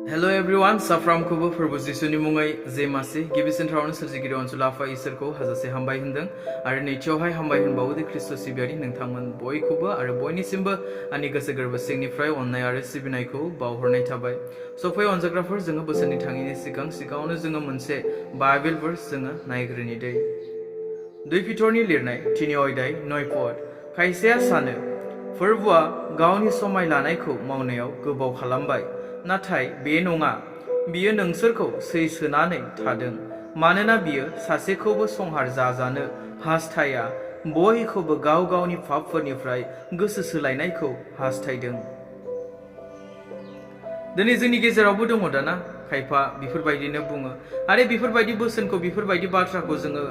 Hello everyone, Safram Kubo Prabhu Jisuni Mungai Zemasi, Gibison Town Surgiri on Sulafa Isirko has a say Hambai Hindang, are nature high Hambai and Baudi Christo Sibiri, Nantaman Boy Kuba, are a boy Nisimba, and Nigasagar was signify on Nayara Sibinaiko, Bauhornai Tabai. So for on the graphers, Zunga Busani Tangini Sikang, Sikana Zungaman say, Bible verse Zunga, Naigrini Day. Dui Pitorni Lirnai, Tinioidai, Noipod, Kaisia Sane, Furvua, gaoni somai lanaikou Mauneo, Gubau Halambai. नाथाय बे नङा बियो नोंसोरखौ सैसोनानै थादों मानोना बियो सासेखौबो संहार जाजानो हास्थाया बयखौबो गाव गावनि पापफोरनिफ्राय गोसो सोलायनायखौ हास्थायदों दिनै जोंनि गेजेरावबो दङ दाना खायफा बेफोरबायदिनो बुङो आरो बेफोरबायदि बोसोनखौ बेफोरबायदि बाथ्राखौ जोङो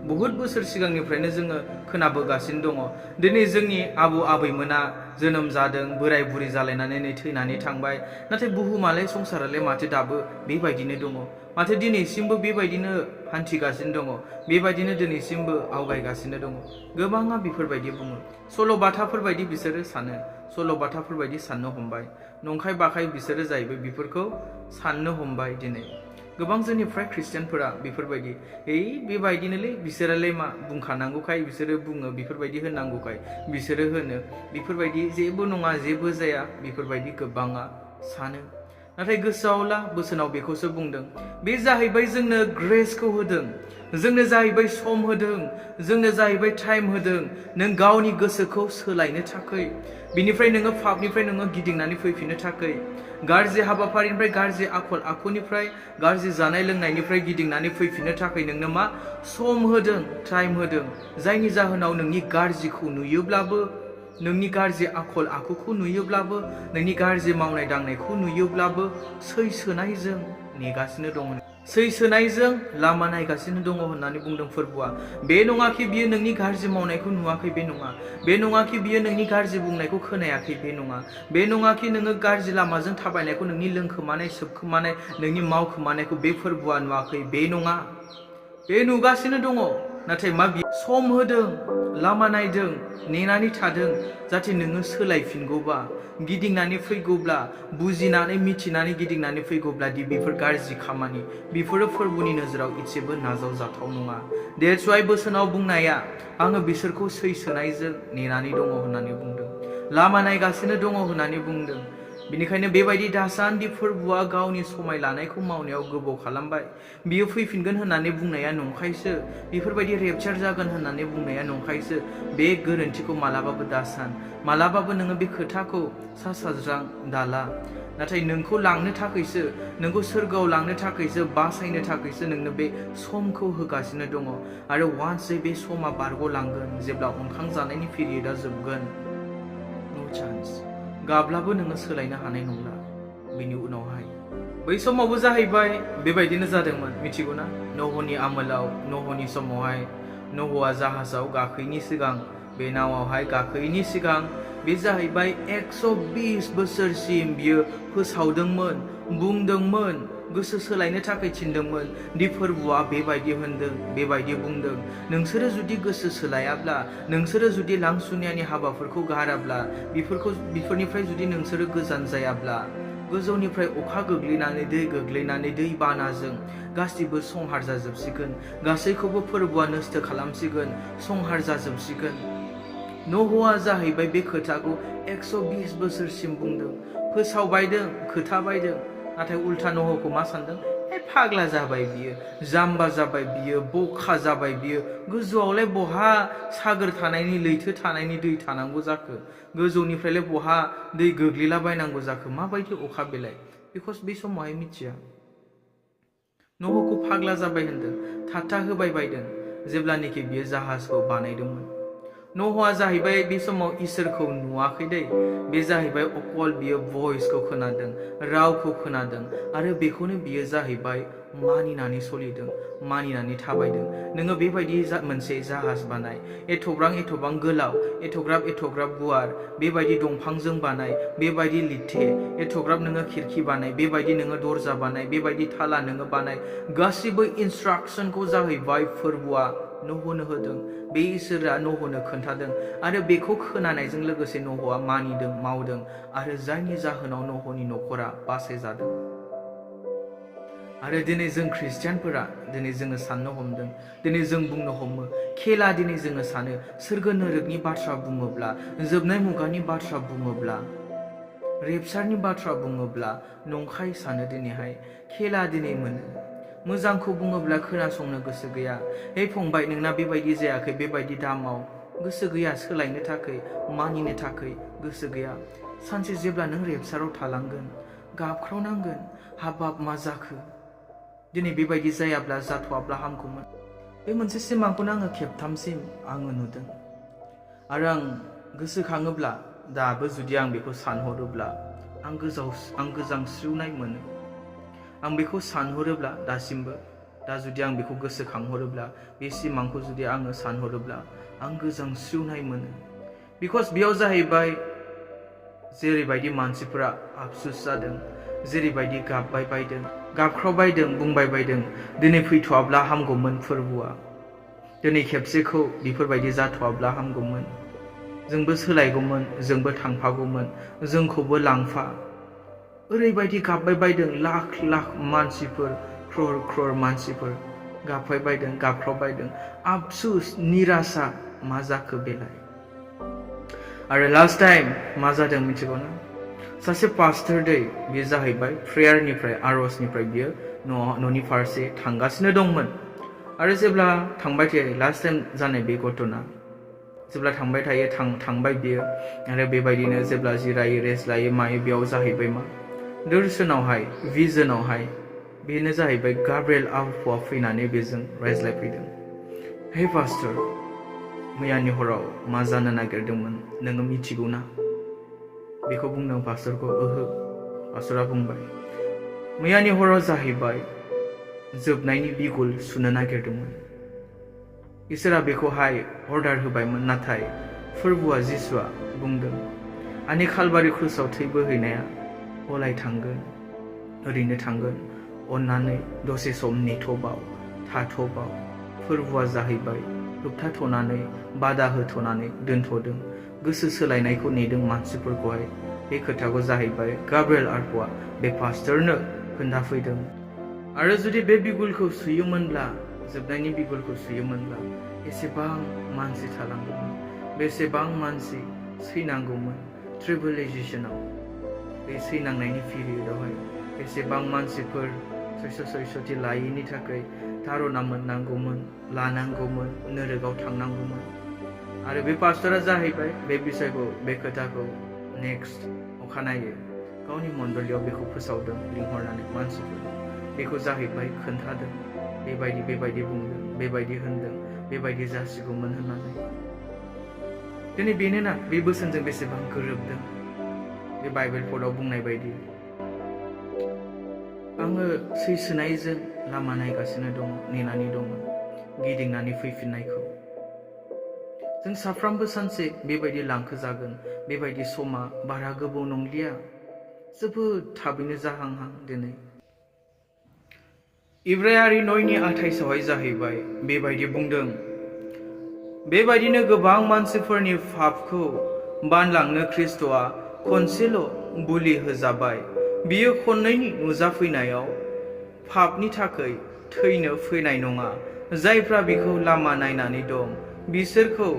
बहुत बोसोर सिगांनिफ्रायनो जोङो खोनाबोगासिनो दङ दिनै जोंनि आबौ आबैमोना जोनोम जादों बोराय बुरि जालायनानै नै थैनानै थांबाय नाथाय बुहुमालाय संसारालाय माथो दाबो बेबायदिनो दङ माथो दिनैसिमबो बेबायदिनो हान्थिगासिनो दङ बेबायदिनो दिनैसिमबो आवगायगासिनो दङ गोबाङा बेफोरबायदि बुङो सल'बाथाफोरबायदि बिसोरो सानो सल'बाथाफोरबायदि साननो हमबाय नंखाय बाखाय बिसोरो जाहैबाय बेफोरखौ साननो हमबाय दिनै गोबां जोंनिफ्राय ख्रिस्टियानफोरा बेफोरबायदि बेबायदिनोलै बिसोरालाय मा बुंखानांगौखाय बिसोरो बुङो बेफोरबायदि होननांगौखाय बिसोरो होनो बेफोरबायदि जेबो नङा जेबो जाया बेफोरबायदि गोबाङा सानो नाथाय गोसोआवला बोसोनाव बेखौसो बुंदों बे जाहैबाय जोंनो ग्रेसखौ होदों जोंनो जाहैबाय सम होदों जोंनो जाहैबाय टाइम होदों नों गावनि गोसोखौ सोलायनो थाखाय बिनिफ्राय नोङो पापनिफ्राय नोङो गिदिंनानै फैफिननो थाखाय गाज्रि हाबाफारिनिफ्राय गाज्रि आखल आखुनिफ्राय गाज्रि जानाय लोंनायनिफ्राय गिदिंनानै फैफिननो थाखाय नोंनो मा सम होदों टाइम होदों जायनि जाहोनाव नोंनि गाज्रिखौ नुयोब्लाबो नोंनि गाज्रि आखल आखुखौ नुयोब्लाबो नोंनि गाज्रि मावनाय दांनायखौ नुयोब्लाबो सैसोनायजों नेगासिनो दङ सैसोनायजों लामा नायगासिनो दङ होननानै बुंदों फोरबुआ बे नङाखि बियो नोंनि गाज्रि मावनायखौ नुवाखै बे नङा बे नङाखि बियो नोंनि गाज्रि बुंनायखौ खोनायाखै बे नङा बे नङाखि नोङो गाज्रि लामाजों थाबायनायखौ नोंनि लोंखोमानाय सोबखोमानाय नोंनि मावखोमानायखौ बे फोरबुआ नुवाखै बे नङा बे नुगासिनो दङ नाथाय मा सम होदों लामा नायदों नेनानै थादों जाहाथे नोङो सोलायफिनगौबा गिदिंनानै फैगौब्ला बुजिनानै मिथिनानै गिदिंनानै फैगौब्ला दि बेफोर गाज्रि खामानि बेफोरो फोरबुनि नोजोराव इसेबो नाजावजाथाव नङा देट्स वाइ बोसोनाव बुंनाया आङो बिसोरखौ सैसोनायजों नेनानै दङ होननानै बुंदों लामा नायगासिनो दङ होननानै बुंदों बिनिखायनो बेबायदि दासान्दि फोरबुआ गावनि समाय लानायखौ मावनायाव गोबाव खालामबाय बियो फैफिनगोन होननानै बुंनाया नंखायसो बेफोरबायदि रेपचार जागोन होननानै बुंनाया नंखायसो बे गोरोन्थिखौ मालाबाबो दासान मालाबाबो नोङो बे खोथाखौ सा साज्रां दाला नाथाय नोंखौ लांनो थाखायसो नोंखौ सोरगोआव लांनो थाखायसो बासायनो थाखायसो नोंनो बे समखौ होगासिनो दङ आरो वान्स बे समा बारग'लांगोन जेब्ला ओंखाम जानायनि पिरियडआ जोबगोन नो चान्स गाब्लाबो नोङो सोलायनो हानाय नंला बिनि उनावहाय बै समावबो जाहैबाय बेबायदिनो जादोंमोन मिथिगौना न'हनि आमोलाव न'हनि समावहाय न'हआ जाहाजाव गाखोयैनि सिगां बे नावावहाय गाखोयैनि सिगां बे जाहैबाय 120 बोसोरसिम बियो फोसावदोंमोन बुंदोंमोन गोसो सोलायनो थाखाय थिनदोंमोन दि फोरबुआ बेबायदि होनदों बेबायदि बुंदों नोंसोरो जुदि गोसो सोलायाब्ला नोंसोरो जुदि लांसुनियानि हाबाफोरखौ गाराब्ला बेफोरनिफ्राय जुदि नोंसोरो गोजान जायाब्ला गोजौनिफ्राय अखा गोग्लैनानै दै बानाजों गासिबो संहार जाजोबसिगोन गासैखौबो फोरबुआ नस्थ' खालामसिगोन संहार जाजोबसिगोन न'हआ जाहैबाय बे खोथाखौ 120 बोसोरसिम बुंदों फोसावबायदों खोथाबायदों नाथाय उल्था न'हखौ मा सानदों फाग्ला जाबाय बियो जाम्बा जाबाय बियो बोखा जाबाय बियो गोजौआवलाय बहा सागोर थानायनि लैथो थानायनि दै थानांगौ जाखो गोजौनिफ्रायलाय बहा दै गोग्लैलाबायनांगौ जाखो माबायदि अखा बेलाय बिकज बे समावहाय मिथिया न'हखौ फाग्ला जाबाय होनदों थाथा होबाय बायदों जेब्लानोखि बियो जाहाजखौ बानायदोंमोन न'हआ जाहैबाय बे समाव इसोरखौ नुवाखै दै बे जाहैबाय अकल बियो भइसखौ खोनादों रावखौ खोनादों आरो बेखौनो बियो जाहैबाय मानिनानै सोलिदों मानिनानै थाबायदों नोङो बेबायदि मोनसे जाहाज बानाय एथ'बां गोलाव एथ'ग्राब गुवार बेबायदि दंफांजों बानाय बेबायदि लिरथे एथ'ग्राब नोङो खिरखि बानाय बेबायदि नोङो दरजा बानाय बेबायदि थाला नोङो बानाय गासिबो इनस्ट्राक्सनखौ जाहैबाय फोरबुआ न'हनो होदों बे इसोरा न'हनो खोन्थादों आरो बेखौ खोनानायजों लोगोसे न'हआ मानिदों मावदों आरो जायनि जाहोनाव न'हनि न'खरा बासायजादों आरो दिनै जों ख्रिस्टियानफोरा दिनै जोङो साननो हमदों, दिनै जों बुंनो हमो खेला, दिनै जोङो सानो सोरगो नोरोगनि बाथ्रा बुङोब्ला, जोबनाय मुगानि बाथ्रा बुङोब्ला, रेपसारनि बाथ्रा बुङोब्ला नंखाय सानो दिनैहाय खेला दिनै मोनो। मोजांखौ बुङोब्ला खोनासंनो गोसो गैया। हे फंबाय, नोंना बेबायदि जायाखै, बेबायदि दामाव गोसो गैया, सोलायनो थाखाय, मानिनो थाखाय गोसो गैया। सानसे जेब्ला नों रेपसाराव थालांगोन, गाबख्रावनांगोन, हाबाब मा जाखो, दिनै बेबायदि जायाब्ला जाथ'आब्ला हामगौमोन। बे मोनसे सिमांखौनो आङो खेबथामसिम आङो नुदों। आरो आं गोसोखाङोब्ला, दाबो जुदि आं बेखौ सानहरोब्ला आं गोजांस्रिउनाय मोनो। आं बेखौ सानहरोब्ला दासिमबो, दा जुदि आं बेखौ गोसोखांहरोब्ला, बे सिमांखौ जुदि आङो सानहरोब्ला आं गोजांस्रिउनाय मोनो। बिकज बेयाव जाहैबाय जेरैबायदि मानसिफोरा आफसुस जादों, जेरैबायदि गाबबाय बायदों, गाबख्रावबायदों, बुंबाय बायदों, दिनै फैथ'आब्ला हामगौमोन फोरबोआ, दिनै खेबसेखौ बेफोरबायदि जाथ'आब्ला हामगौमोन, जोंबो सोलायगौमोन, जोंबो थांफागौमोन, जोंखौबो लांफा, ओरैबायदि गाबबाय बायदों। लाख लाख मानसिफोर, क्रर क्रर मानसिफोर गाबबाय बायदों, गाबख्रावबायदों, आफसुस, निरासा, मा जाखो बेलाय। आरो लास्ट टाइम मा जादों मिथिगौ ना? सासे पास्टर दै, बियो जाहैबाय प्रेयारनिफ्राय, आरजनिफ्राय बियो न'नि फारसे थांगासिनो दंमोन। आरो जेब्ला थांबाय थायो, लास्ट टाइम जानाय बे घटना, जेब्ला थांबाय थायो, थांबाय बियो, आरो बेबायदिनो जेब्ला जिरायो, रेस्ट लायो, मायो, बेयाव जाहैबाय मा दर्शनावहाय, भिजनावहाय बेनो जाहैबाय गाब्रिएल आखुआ फैनानै बेजों रायज्लायफैदों। हे पास्टर, मैयानि हराव मा जानो नागिरदोंमोन नोङो मिथिगौ ना? बेखौ बुंदों पास्टरखौ। ओहो। पास्टरा बुंबाय, मैयानि हराव जाहैबाय जोबनायनि बिगुल सुनो नागिरदोंमोन। इसोरा बेखौहाय अर्डार होबायमोन, नाथाय फोरबोआ जिसुआ बुंदों, आंनि खालबारि क्रुसाव थै बोहैनाया गलाय थांगोन, ओरैनो थांगोन, अन्नानै दसे सम नेथ'बाव, थाथ'बाव। फोरबोआ जाहैबाय होबथाथ'नानै, बादा होथ'नानै दोनथ'दों, गोसो सोलायनायखौ नेदों मानसिफोरखौहाय। बे खोथाखौ जाहैबाय गाब्रिएल आखुआ बे पास्टरनो खोन्थाफैदों। आरो जुदि बे बिगुलखौ सुयोमोनब्ला, जोबनायनि बिगुलखौ सुयोमोनब्ला एसेबां मानसि थालांगौमोन, बेसेबां मानसि सैनांगौमोन ट्रिबुलेशनाव, बे सैनांनायनि पिरियडआवहाय बेसेबां मानसिफोर सयसथि लायैनि थाखाय धारना मोननांगौमोन, लानांगौमोन, नोरोगाव थांनांगौमोन। आरो बे पास्टरा जाहैबाय बे बिषयखौ, बे खोथाखौ नेक्स्ट अखानायै गावनि मण्डलियाव बेखौ फोसावदों, लिंहरनानै मानसिफोर बेखौ जाहैबाय खोन्थादों, बेबायदि बुंदों, बेबायदि होनदों, बेबायदि जासिगौमोन होननानै। दिनै बेनोना बे बोसोनजों बेसेबां गोरोबदों, बे बाइबेल पदआव बुंनाय बायदि। आङो सैसोनायजों लामा नायगासिनो दङ, नेनानै दङ गिदिंनानै फैफिननायखौ। जों साफ्रोमबो सानसे बेबायदि लांखोजागोन, बेबायदि समा बारा गोबाव नंलिया, जोबोद थाबैनो जाहांहां। दिनै इब्रायारि 9:28 जाहैबाय बेबायदि बुंदों, बेबायदिनो गोबां मानसिफोरनि पापखौ बानलांनो ख्रिस्ट'आ खनसेल' बुलि होजाबाय, बियो खननैनि नुजाफैनायाव पापनि थाखाय थैनो फैनाय नङा। जायफ्रा बिखौ लामा नायनानै दं, बिसोरखौ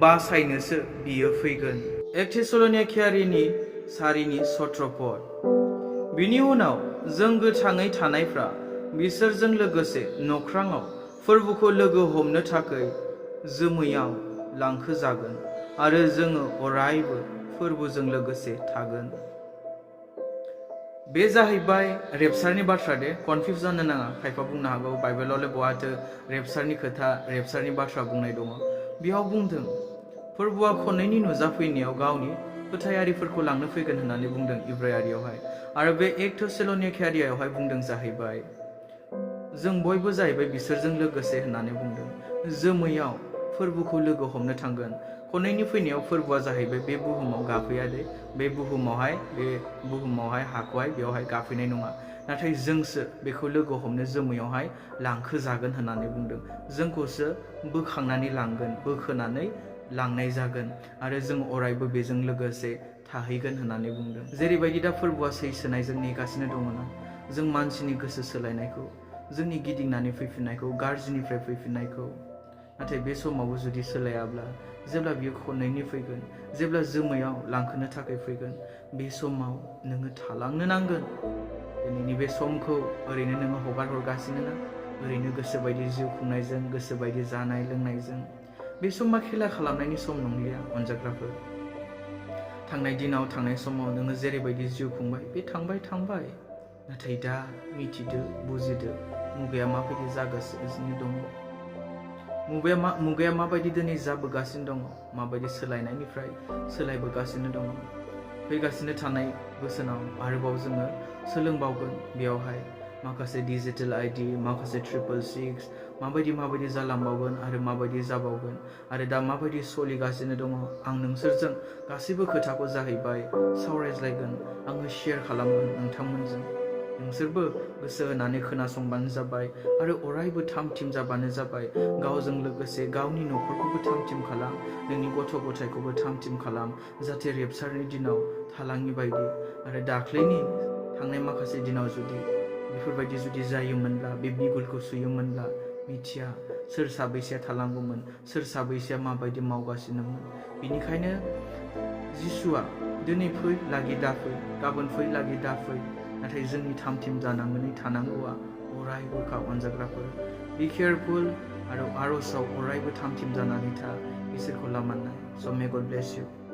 बासायनोसो बियो फैगोन। 1 थेसलनिकेयारिनि 4:17। बिनि उनाव जों गोथाङै थानायफ्रा बिसोरजों लोगोसे नख्राङाव फोरबोखौ लोगो हमनो थाखाय जोमैयाव लांखोजागोन, आरो जोङो अरायबो फोरबोजों लोगोसे थागोन। बे जाहैबाय रेपसारनि बाथ्रा दे, कनफिउज जानो नाङा। खायफा बुंनो हागौ बाइबेलावलाय बहाथो रेपसारनि खोथा, रेपसारनि बाथ्रा बुंनाय दङ। बेयाव बुंदों फोरबोआ खननैनि नुजाफैनायाव गावनि फोथायारिफोरखौ लांनो फैगोन होननानै बुंदों इब्रायारियावहाय। आरो बे 1 थेसलनिकेयारियावहाय बुंदों जाहैबाय जों बयबो जाहैबाय बिसोरजों लोगोसे होननानै बुंदों। जोमैयाव फोरबोखौ लोगो हमनो थांगोन। खननैनि फैनायाव फोरबोआ जाहैबाय बे बुहुमाव गाफैया दे, बे बुहुमावहाय हाखौहाय बेवहाय गाफैनाय नङा, नाथाय जोंसो बेखौ लोगो हमनो जोमैयावहाय लांखोजागोन होननानै बुंदों। जोंखौसो बोखांनानै लांगोन, बोखोनानै लांनाय जागोन, आरो जों अरायबो बेजों लोगोसे थाहैगोन होननानै बुंदों। जेरैबायदि दा फोरबोआ सैसोनायजों नेगासिनो दङ ना, जों मानसिनि गोसो सोलायनायखौ, जोंनि गिदिंनानै फैफिननायखौ, गाज्रिनिफ्राय फैफिननायखौ। नाथाय बे समावबो जुदि सोलायाब्ला, जेब्ला बियो खननैनि फैगोन, जेब्ला जोमैयाव लांखोनो थाखाय फैगोन, बे समाव नोङो थालांनो नांगोन। दिनैनि बे समखौ ओरैनो नोङो हगार हरगासिनो ना? ओरैनो गोसोबायदि जिउ खुंनायजों, गोसोबायदि जानाय लोंनायजों। बे समा खेला खालामनायनि सम नंलिया अनजाग्राफोर। थांनाय दिनाव, थांनाय समाव नोङो जेरैबायदि जिउ खुंबाय, बे थांबाय। नाथाय दा मिथिदो, बुजिदो, मुगाया माबायदि जागासिनो दङ। मुगाया माबायदि दिनै जाबोगासिनो दङ, माबायदि सोलायनायनिफ्राय सोलायबोगासिनो दङ। फैगासिनो थानाय बोसोराव आरोबाव जोङो सोलोंबावगोन। बेयावहाय माखासे डिजिटेल आइडि, माखासे 666 माबायदि जालांबावगोन आरो माबायदि जाबावगोन आरो दा माबायदि सोलिगासिनो दङ। आं नोंसोरजों गासैबो खोथाखौ जाहैबाय सावरायज्लायगोन, आङो शेयार खालामगोन नोंथांमोनजों। नोंसोरबो गोसो होनानै खोनासंबानो जाबाय आरो अरायबो थाम-थिम जाबानो जाबाय। गावजों लोगोसे गावनि न'खरखौबो थाम-थिम खालाम, नोंनि गथ' गथायखौबो थाम-थिम खालाम, जाहाथे रेपचारनि दिनाव थालाङि बायदि। आरो दाख्लैनि थांनाय माखासे दिनाव बेफोरबायदि जुदि जायोमोनब्ला, बे बिगुलखौ सुयोमोनब्ला, मिथिया सोर साबैसेया थालांगौमोन, सोर साबैसेया माबायदि मावगासिनोमोन। बेनिखायनो जिसुआ दिनै फै लागि दाफै, गाबोन फै लागि दाफै, नाथाय जोंनि थाम-थिम जानांगौनि थानांगौआ अरायबोखा अनजाग्राफोर। बि केयारफुल आरो आर'जआव अरायबो थाम-थिम जानानै था, इसोरखौ लामानाय। स' मे गड ब्लेस इउ।